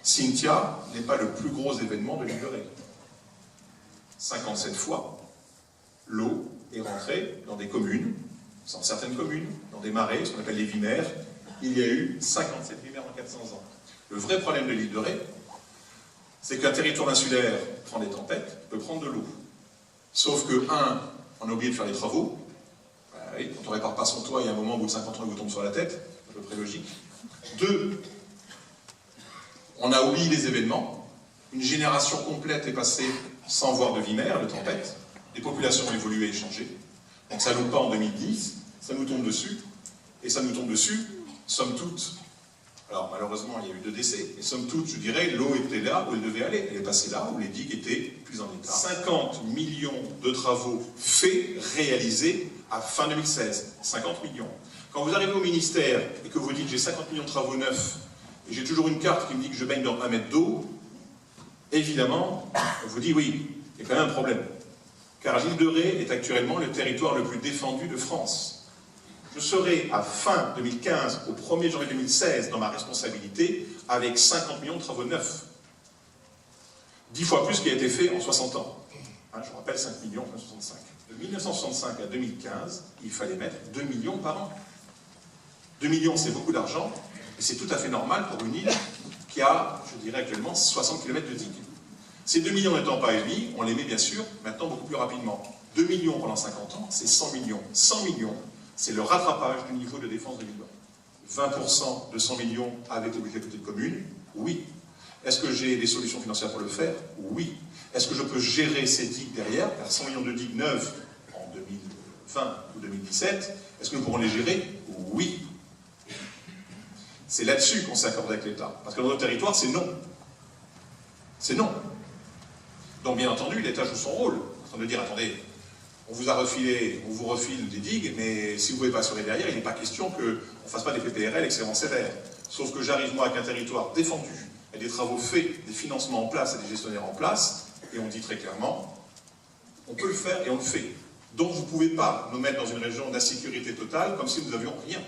Cynthia n'est pas le plus gros événement de l'île de Ré. 57 fois, l'eau est rentrée dans des communes, dans certaines communes, dans des marais, ce qu'on appelle les vimères. Il y a eu 57 vimères en 400 ans. Le vrai problème de l'île de Ré, c'est qu'un territoire insulaire prend des tempêtes, peut prendre de l'eau. Sauf que, un, on a oublié de faire les travaux. Oui, quand on ne répare pas son toit, il y a un moment, au bout de 50 ans, il vous tombe sur la tête. C'est à peu près logique. Deux, on a oublié les événements. Une génération complète est passée sans voir de vimère, de tempête. Les populations ont évolué et changé. Donc ça nous part en 2010, ça nous tombe dessus. Et ça nous tombe dessus, somme toute. Alors malheureusement, il y a eu 2 décès. Et somme toute, je dirais, l'eau était là où elle devait aller. Elle est passée là où les digues étaient plus en état. 50 millions de travaux faits, réalisés à fin 2016. 50 millions. Quand vous arrivez au ministère et que vous dites j'ai 50 millions de travaux neufs, et j'ai toujours une carte qui me dit que je baigne dans 1 mètre d'eau, évidemment, on vous dit oui, il y a quand même un problème. Car l'île de Ré est actuellement le territoire le plus défendu de France. Je serai à fin 2015, au 1er janvier 2016, dans ma responsabilité, avec 50 millions de travaux neufs. 10 fois plus ce qui a été fait en 60 ans. Hein, je vous rappelle, 5 millions en 1965. De 1965 à 2015, il fallait mettre 2 millions par an. 2 millions, c'est beaucoup d'argent, et c'est tout à fait normal pour une île qui a, je dirais actuellement, 60 km de digue. Ces 2 millions n'étant pas émis, on les met bien sûr maintenant beaucoup plus rapidement. 2 millions pendant 50 ans, c'est 100 millions. 100 millions, c'est le rattrapage du niveau de défense de l'île de Ré. 20% de 100 millions avec les budgets de petites communes, oui. Est-ce que j'ai des solutions financières pour le faire? Oui. Est-ce que je peux gérer ces digues derrière? Car 100 millions de digues neuves en 2020 ou 2017, est-ce que nous pourrons les gérer? Oui. C'est là-dessus qu'on s'accorde avec l'État. Parce que dans notre territoire, c'est non. C'est non. Donc bien entendu, l'État joue son rôle. En train de dire, attendez, on vous refile des digues, mais si vous ne pouvez pas assurer derrière, il n'est pas question qu'on ne fasse pas des PPRL extrêmement sévères. Sauf que j'arrive moi avec un territoire défendu, avec des travaux faits, des financements en place et des gestionnaires en place, et on dit très clairement, on peut le faire et on le fait. Donc vous ne pouvez pas nous mettre dans une région d'insécurité totale comme si nous n'avions rien.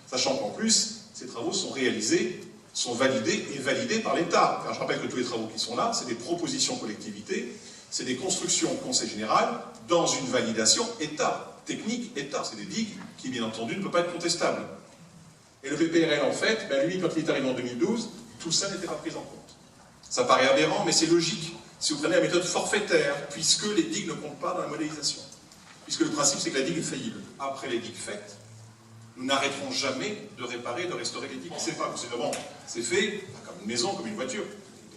Sachant qu'en plus, ces travaux sont réalisés, sont validés et validés par l'État. Car je rappelle que tous les travaux qui sont là, c'est des propositions collectivités, c'est des constructions Conseil général dans une validation État, technique État. C'est des digues qui, bien entendu, ne peuvent pas être contestables. Et le PPRL, en fait, ben lui, quand il est arrivé en 2012, tout ça n'était pas pris en compte. Ça paraît aberrant, mais c'est logique. Si vous prenez la méthode forfaitaire, puisque les digues ne comptent pas dans la modélisation. Puisque le principe, c'est que la digue est faillible. Après les digues faites, nous n'arrêterons jamais de réparer, de restaurer les digues. C'est pas, c'est fait comme une maison, comme une voiture.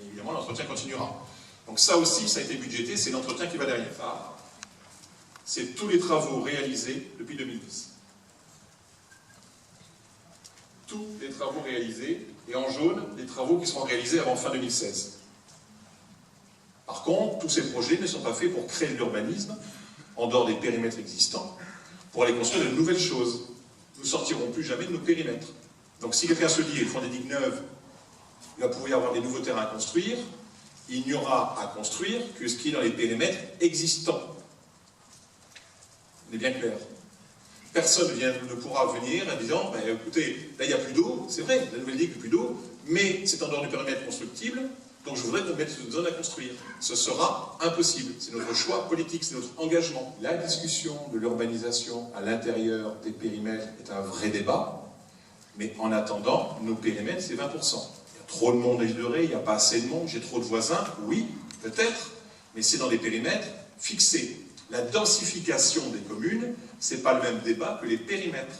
Et évidemment, l'entretien continuera. Donc ça aussi, ça a été budgété, c'est l'entretien qui va derrière. C'est tous les travaux réalisés depuis 2010. Tous les travaux réalisés, et en jaune, les travaux qui seront réalisés avant fin 2016. Par contre, tous ces projets ne sont pas faits pour créer de l'urbanisme, en dehors des périmètres existants, pour aller construire de nouvelles choses. Nous ne sortirons plus jamais de nos périmètres. Donc si quelqu'un se dit, ils font des digues neuves, il va pouvoir y avoir des nouveaux terrains à construire, il n'y aura à construire que ce qui est dans les périmètres existants. On est bien clair. Personne ne pourra venir en disant, ben, écoutez, là il n'y a plus d'eau, c'est vrai, la nouvelle digue, il n'y a plus d'eau, mais c'est en dehors du périmètre constructible, donc je voudrais qu'on mette une zone à construire. Ce sera impossible. C'est notre choix politique, c'est notre engagement. La discussion de l'urbanisation à l'intérieur des périmètres est un vrai débat, mais en attendant, nos périmètres, c'est 20%. Il y a trop de monde à l'île de Ré, il n'y a pas assez de monde, j'ai trop de voisins, oui, peut-être, mais c'est dans des périmètres fixés. La densification des communes, ce n'est pas le même débat que les périmètres.